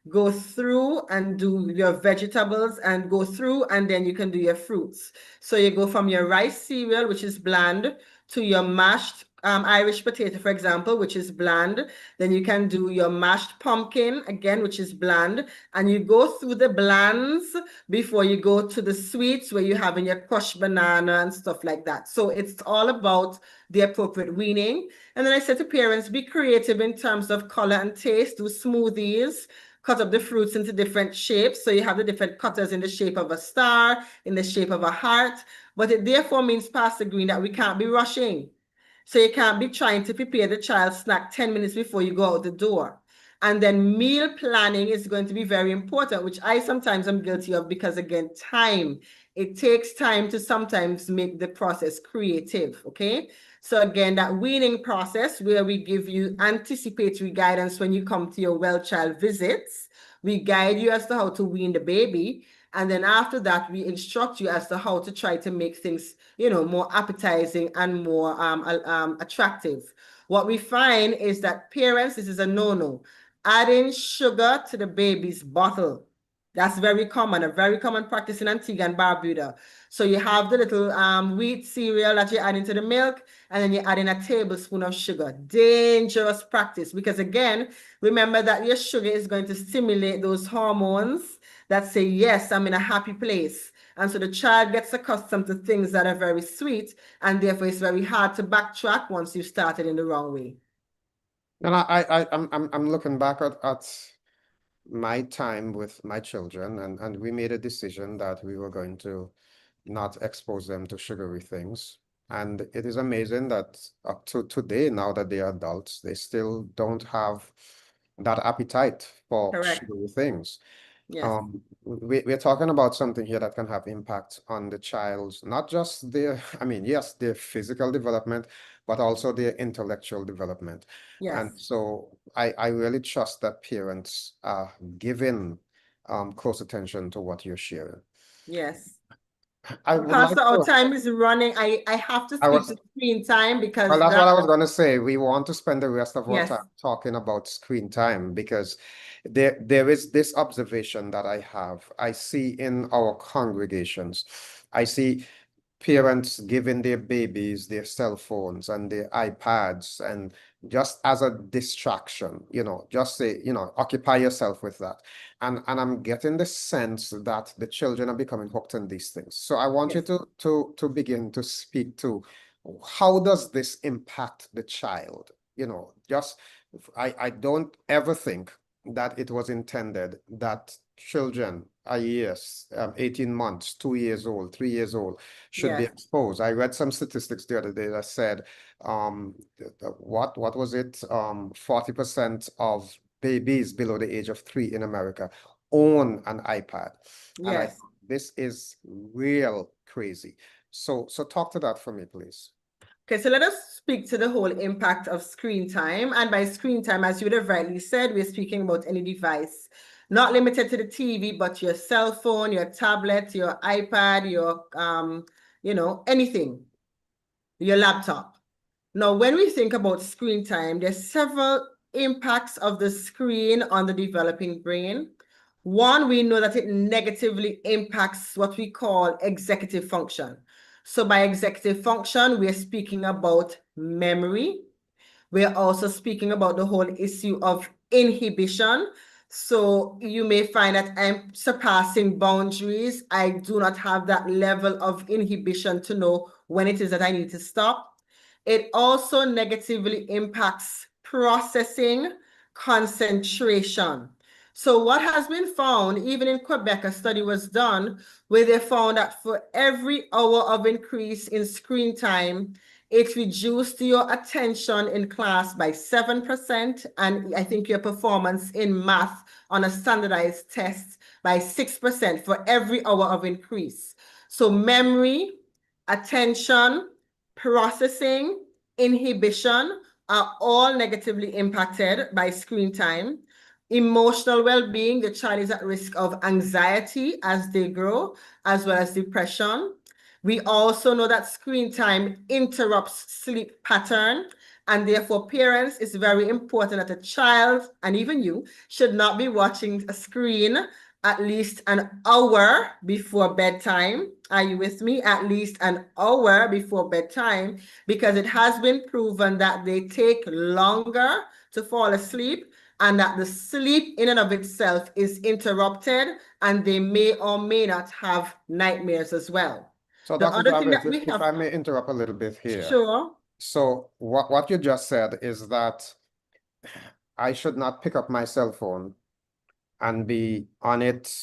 go through and do your vegetables and go through, and then you can do your fruits. So you go from your rice cereal, which is bland, to your mashed Irish potato, for example, which is bland. Then you can do your mashed pumpkin, again, which is bland. And you go through the blands before you go to the sweets where you have in your crushed banana and stuff like that. So it's all about the appropriate weaning. And then I said to parents, be creative in terms of color and taste, do smoothies, cut up the fruits into different shapes. So you have the different cutters in the shape of a star, in the shape of a heart. But it therefore means, Pastor Greene, that we can't be rushing. So you can't be trying to prepare the child's snack 10 minutes before you go out the door. And then meal planning is going to be very important, which I sometimes am guilty of because, again, time. It takes time to sometimes make the process creative, okay? So again, that weaning process where we give you anticipatory guidance when you come to your well child visits. We guide you as to how to wean the baby. And then after that, we instruct you as to how to try to make things, more appetizing and more attractive. What we find is that parents, this is a no-no, adding sugar to the baby's bottle. That's very common, a very common practice in Antigua and Barbuda. So you have the little wheat cereal that you add into the milk, and then you add in a tablespoon of sugar. Dangerous practice because, again, remember that your sugar is going to stimulate those hormones that say, yes, I'm in a happy place. And so the child gets accustomed to things that are very sweet, and therefore it's very hard to backtrack once you started in the wrong way. And I'm looking back at my time with my children, and we made a decision that we were going to not expose them to sugary things. And it is amazing that up to today, now that they are adults, they still don't have that appetite for Correct. sugary things. Yes. We're talking about something here that can have impact on the child's, not just their, I mean, yes, their physical development, but also their intellectual development. And Yes. so I really trust that parents are giving close attention to what you're sharing. Yes. I would like Pastor, our to, time is running. I have to I speak was, to screen time well, because that's what that, I was going to say. We want to spend the rest of our time yes, talking about screen time because there is this observation that I have. I see in our congregations, I see parents giving their babies their cell phones and their iPads and just as a distraction, just say, occupy yourself with that. And I'm getting the sense that the children are becoming hooked on these things. So I want you yes, to begin to speak to how does this impact the child? Just I don't ever think that it was intended that children are yes, 18 months, 2 years old, 3 years old should be yes, exposed. I read some statistics the other day that said, what was it? 40% of babies below the age of 3 in America own an iPad. And I yes. this is real crazy. So talk to that for me, please. Okay, so let us speak to the whole impact of screen time. And by screen time, as you would have rightly said, we're speaking about any device, not limited to the TV, but your cell phone, your tablet, your iPad, your anything, your laptop. Now, when we think about screen time, there's several impacts of the screen on the developing brain. One, we know that it negatively impacts what we call executive function. So by executive function, we're speaking about memory. We're also speaking about the whole issue of inhibition. So you may find that I'm surpassing boundaries. I do not have that level of inhibition to know when it is that I need to stop. It also negatively impacts processing, concentration. So what has been found, even in Quebec, a study was done where they found that for every hour of increase in screen time, it reduced your attention in class by 7%, and I think your performance in math on a standardized test by 6% for every hour of increase. So memory, attention, processing, inhibition are all negatively impacted by screen time. Emotional well-being, the child is at risk of anxiety as they grow, as well as depression. We also know that screen time interrupts sleep pattern, and therefore parents, it's very important that a child, and even you, should not be watching a screen at least an hour before bedtime. Are you with me? At least an hour before bedtime, because it has been proven that they take longer to fall asleep and that the sleep in and of itself is interrupted and they may or may not have nightmares as well. So The Dr. other thing Jarvis, that we if have, I may interrupt a little bit here. sure, So what you just said is that I should not pick up my cell phone and be on it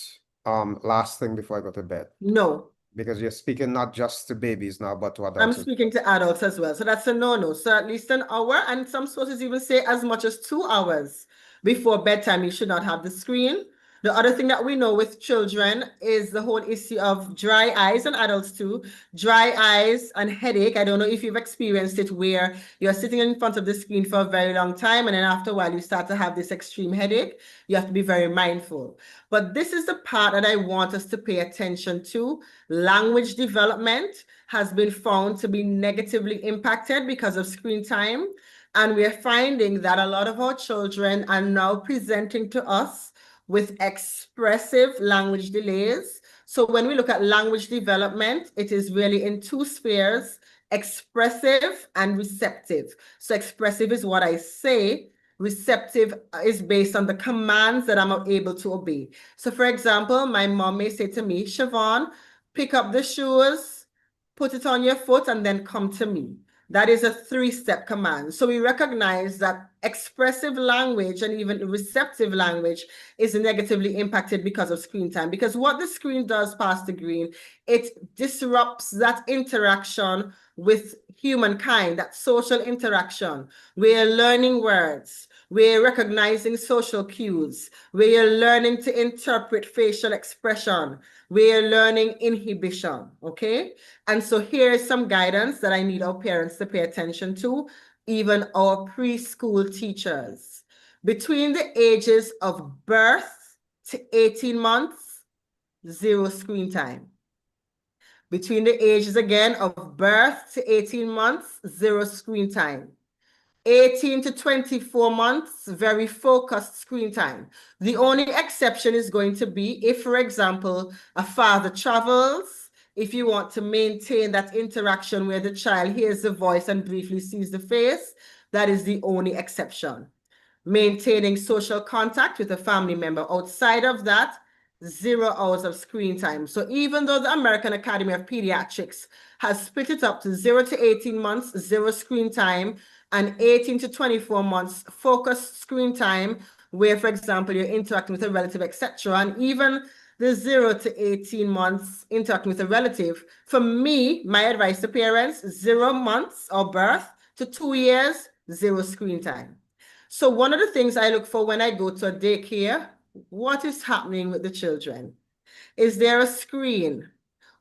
last thing before I go to bed. no. Because you're speaking not just to babies now, but to I'm adults as speaking well. to adults as well. So that's a no-no. So at least an hour, and some sources even say as much as 2 hours before bedtime, you should not have the screen. The other thing that we know with children is the whole issue of dry eyes, and adults too. Dry eyes and headache. I don't know if you've experienced it where you're sitting in front of the screen for a very long time, and then after a while you start to have this extreme headache. You have to be very mindful. But this is the part that I want us to pay attention to. Language development has been found to be negatively impacted because of screen time. And we're finding that a lot of our children are now presenting to us with expressive language delays. So when we look at language development, it is really in two spheres, expressive and receptive. So expressive is what I say. Receptive is based on the commands that I'm able to obey. So for example, my mom may say to me, Shivon, pick up the shoes, put it on your foot, and then come to me. That is a 3-step command. So we recognize that expressive language and even receptive language is negatively impacted because of screen time. Because what the screen does, Pastor Greene, it disrupts that interaction with humankind, that social interaction. We're learning words. We're recognizing social cues. We're learning to interpret facial expression. We're learning inhibition, okay? And so here is some guidance that I need our parents to pay attention to, even our preschool teachers. Between the ages of birth to 18 months, 0 screen time. Between the ages again of birth to 18 months, 0 screen time. 18 to 24 months, very focused screen time. The only exception is going to be if, for example, a father travels, if you want to maintain that interaction where the child hears the voice and briefly sees the face, that is the only exception. Maintaining social contact with a family member. Outside of that, 0 hours of screen time. So even though the American Academy of Pediatrics has split it up to 0 to 18 months, 0 screen time, and 18 to 24 months focused screen time, where, for example, you're interacting with a relative, etc. And even the 0 to 18 months interacting with a relative. For me, my advice to parents, 0 months of birth to 2 years, 0 screen time. So one of the things I look for when I go to a daycare, what is happening with the children? Is there a screen?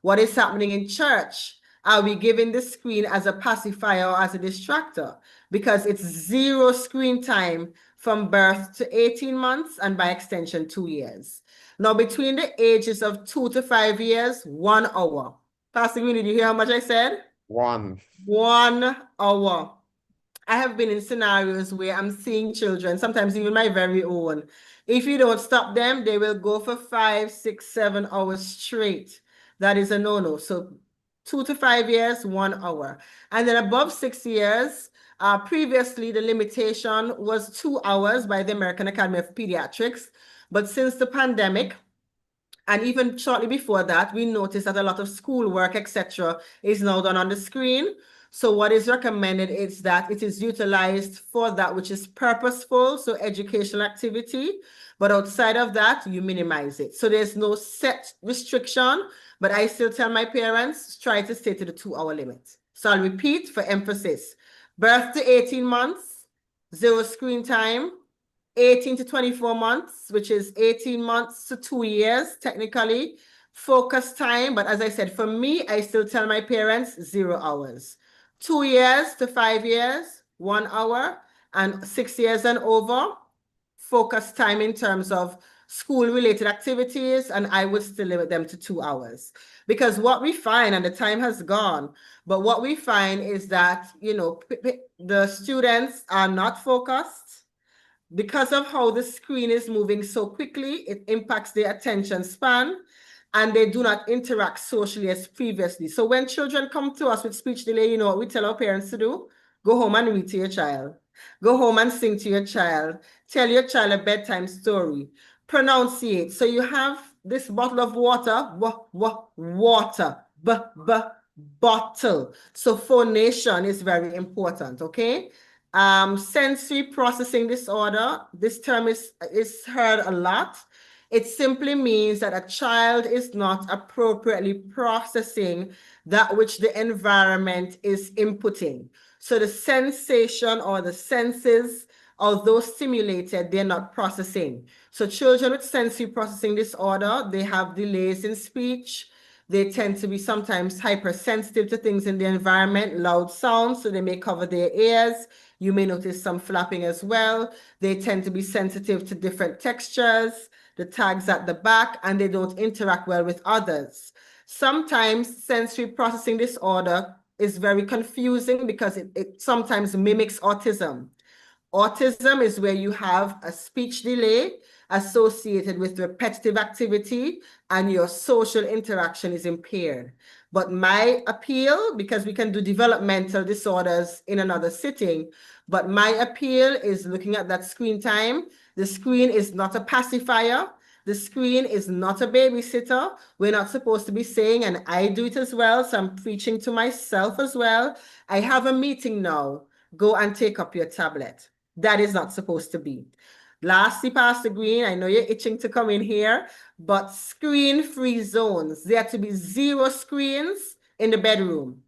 What is happening in church? Are we giving the screen as a pacifier or as a distractor? Because it's 0 screen time from birth to 18 months and by extension 2 years. Now, between the ages of 2 to 5 years, 1 hour. Pastor Greene, did you hear how much I said? 1. 1 hour. I have been in scenarios where I'm seeing children, sometimes even my very own. If you don't stop them, they will go for 5, 6, 7 hours straight. That is a no-no. So 2 to 5 years, 1 hour. And then above 6 years, previously the limitation was 2 hours by the American Academy of Pediatrics. But since the pandemic, and even shortly before that, we noticed that a lot of schoolwork, etc., is now done on the screen. So what is recommended is that it is utilized for that which is purposeful, so educational activity. But outside of that, you minimize it. So there's no set restriction, but I still tell my parents, try to stay to the 2-hour limit. So I'll repeat for emphasis. Birth to 18 months, 0 screen time. 18 to 24 months, which is 18 months to 2 years, technically, focus time. But as I said, for me, I still tell my parents 0 hours. 2 years to 5 years, 1 hour, and 6 years and over, focus time in terms of school-related activities, and I would still limit them to 2 hours. Because what we find, and the time has gone, but what we find is that, the students are not focused. Because of how the screen is moving so quickly, it impacts their attention span, and they do not interact socially as previously. So when children come to us with speech delay, you know what we tell our parents to do? Go home and read to your child. Go home and sing to your child. Tell your child a bedtime story. Pronunciate. So you have this bottle of water, water, bottle. So phonation is very important, okay? Sensory processing disorder, this term is heard a lot. It simply means that a child is not appropriately processing that which the environment is inputting. So the sensation or the senses, although stimulated, they're not processing. So children with sensory processing disorder, they have delays in speech. They tend to be sometimes hypersensitive to things in the environment, loud sounds, so they may cover their ears. You may notice some flapping as well. They tend to be sensitive to different textures, the tags at the back, and they don't interact well with others. Sometimes sensory processing disorder is very confusing because it sometimes mimics autism. Autism is where you have a speech delay associated with repetitive activity and your social interaction is impaired. But my appeal, because we can do developmental disorders in another sitting, but my appeal is looking at that screen time. The screen is not a pacifier. The screen is not a babysitter. We're not supposed to be saying, and I do it as well, so I'm preaching to myself as well. I have a meeting now. Go and take up your tablet. That is not supposed to be. Lastly, Pastor Greene, I know you're itching to come in here, but screen-free zones. There are to be zero screens in the bedroom.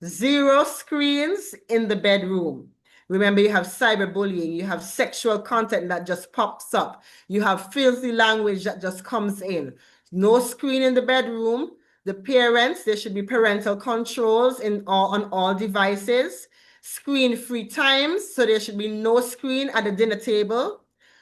Zero screens in the bedroom. Remember, you have cyberbullying, you have sexual content that just pops up, you have filthy language that just comes in. No screen in the bedroom. The parents, there should be parental controls on all devices. Screen-free times, so there should be no screen at the dinner table.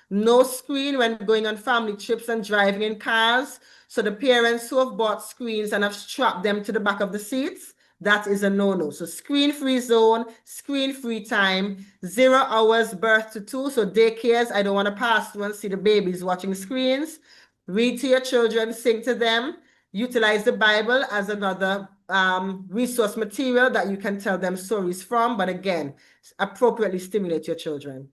No screen when going on family trips and driving in cars. So the parents who have bought screens and have strapped them to the back of the seats, that is a no-no. So screen-free zone, screen-free time, 0 hours birth to 2. So daycares, I don't want to pass through and see the babies watching screens. Read to your children, sing to them, utilize the Bible as another resource material that you can tell them stories from. But again, appropriately stimulate your children.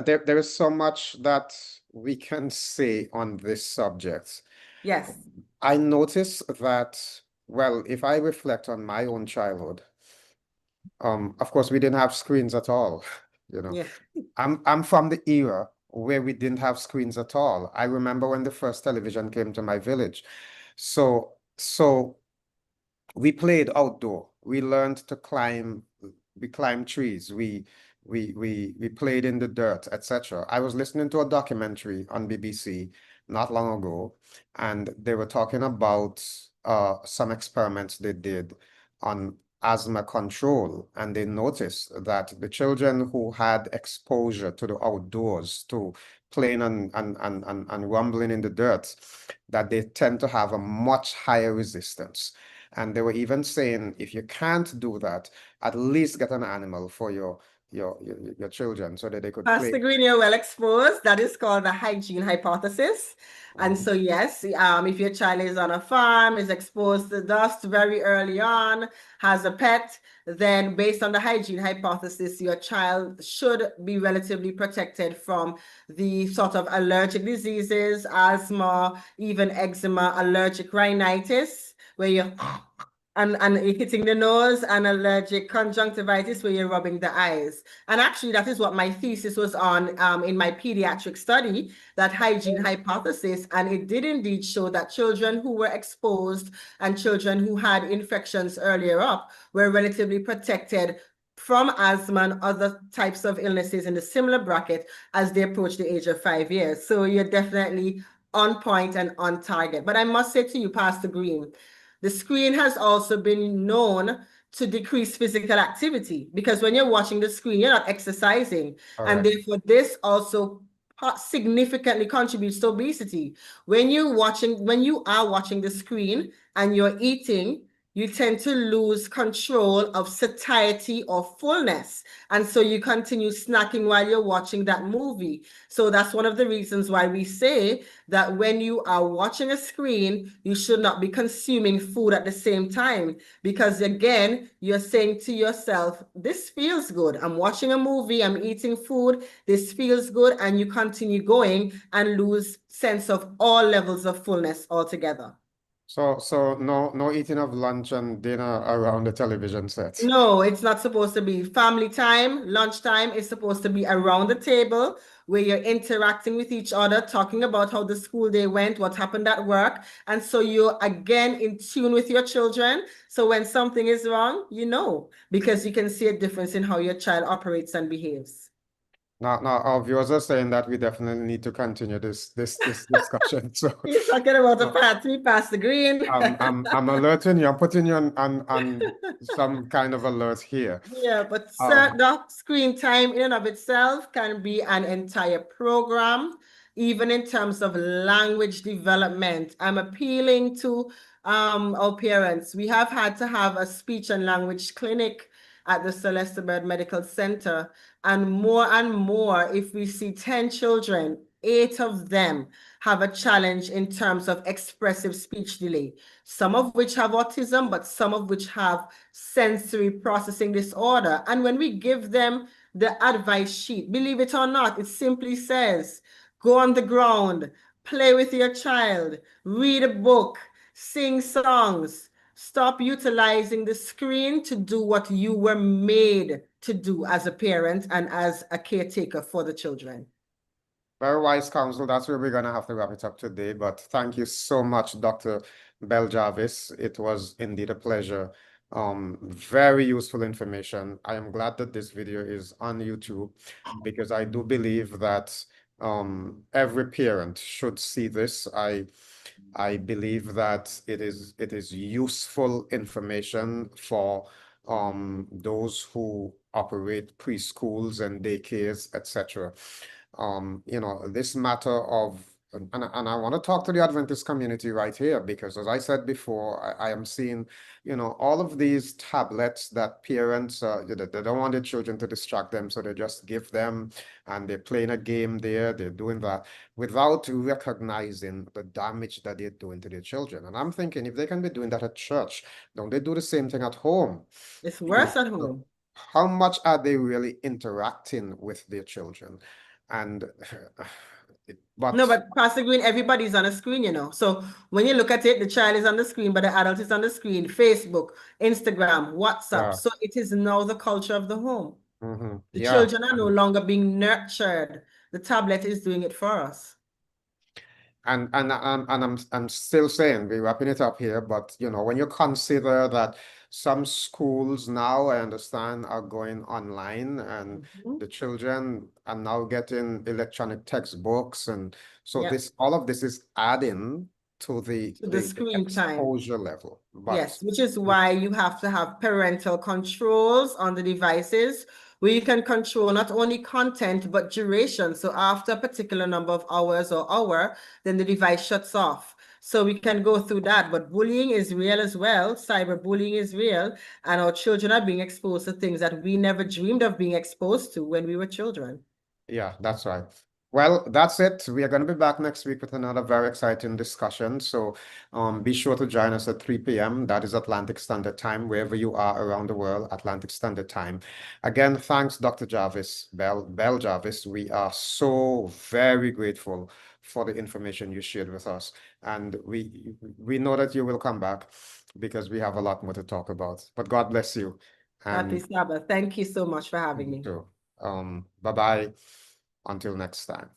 There is so much that we can say on this subject. Yes. I notice that, well, if I reflect on my own childhood, of course, we didn't have screens at all. You know, Yeah. I'm from the era where we didn't have screens at all. I remember when the first television came to my village. So we played outdoor. We learned to climb. We climbed trees. We played in the dirt, etc. I was listening to a documentary on BBC not long ago, and they were talking about some experiments they did on asthma control, and they noticed that the children who had exposure to the outdoors, to playing and rumbling in the dirt, that they tend to have a much higher resistance. And they were even saying, if you can't do that, at least get an animal for your children so that they could play. Pastor Greene, you're well exposed. That is called the hygiene hypothesis. And Mhm. so, yes, if your child is on a farm, is exposed to dust very early on, has a pet, then based on the hygiene hypothesis, your child should be relatively protected from the sort of allergic diseases, asthma, even eczema, allergic rhinitis, where you're and hitting the nose, and allergic conjunctivitis where you're rubbing the eyes. And actually, that is what my thesis was on in my pediatric study, that hygiene hypothesis. And it did indeed show that children who were exposed and children who had infections earlier up were relatively protected from asthma and other types of illnesses in the similar bracket as they approach the age of 5 years. So you're definitely on point and on target. But I must say to you, Pastor Greene, the screen has also been known to decrease physical activity, because when you're watching the screen, you're not exercising. And Correct. therefore, this also significantly contributes to obesity. When you are watching the screen and you're eating, you tend to lose control of satiety or fullness. And so you continue snacking while you're watching that movie. So that's one of the reasons why we say that when you are watching a screen, you should not be consuming food at the same time. Because again, you're saying to yourself, this feels good. I'm watching a movie, I'm eating food, this feels good, and you continue going and lose sense of all levels of fullness altogether. So no eating of lunch and dinner around the television set. No, it's not supposed to be family time. Lunchtime is supposed to be around the table where you're interacting with each other, talking about how the school day went, what happened at work. And so you're again in tune with your children. So when something is wrong, you know, because you can see a difference in how your child operates and behaves. Now our viewers are saying that we definitely need to continue this discussion. So, You're talking about a so part three, Pastor Greene. I'm alerting you. I'm putting you on some kind of alert here. Yeah, but Um, the screen time in and of itself can be an entire program, even in terms of language development. I'm appealing to our parents. We have had to have a speech and language clinic at the Celeste Bird Medical Center. And more, if we see 10 children, 8 of them have a challenge in terms of expressive speech delay, some of which have autism, but some of which have sensory processing disorder. And when we give them the advice sheet, believe it or not, it simply says, go on the ground, Play with your child, read a book, sing songs. Stop utilizing the screen to do what you were made to do as a parent and as a caretaker for the children. Very wise counsel. That's where we're going to have to wrap it up today. But thank you so much, Dr. Belle-Jarvis. It was indeed a pleasure. Very useful information. I am glad that this video is on YouTube because I do believe that every parent should see this. I believe that it is useful information for those who operate preschools and daycares, etc. This matter of, and I want to talk to the Adventist community right here because, as I said before, I am seeing, all of these tablets that parents, they don't want their children to distract them, so they just give them, and they're playing a game there, they're doing that without recognizing the damage that they're doing to their children. And I'm thinking, if they can be doing that at church, don't they do the same thing at home? It's You know, worse at so home. how much are they really interacting with their children? And No, but but Pastor Green, everybody's on a screen, you know. So when you look at it, the child is on the screen, but the adult is on the screen. Facebook, Instagram, WhatsApp. yeah, So it is now the culture of the home. The yeah. children are no longer being nurtured. The tablet is doing it for us. And I'm still saying we're wrapping it up here, but when you consider that some schools now, I understand, are going online, and Mhm. the children are now getting electronic textbooks, and so Yeah, all of this is adding to the to the the, the screen time. exposure level. But Yes, which is why you have to have parental controls on the devices where you can control not only content but duration. So after a particular number of hours or hour, then the device shuts off. So we can go through that. But bullying is real as well. Cyberbullying is real. And our children are being exposed to things that we never dreamed of being exposed to when we were children. yeah, that's right. Well, that's it. We are going to be back next week with another very exciting discussion. So be sure to join us at 3 p.m. That is Atlantic Standard Time, wherever you are around the world, Atlantic Standard Time. Again, thanks, Dr. Jarvis, Belle-Jarvis. We are so very grateful for the information you shared with us. And we know that you will come back because we have a lot more to talk about. But God bless you. Happy And Sabbath. Thank you so much for having you me. too. Bye-bye. Until next time.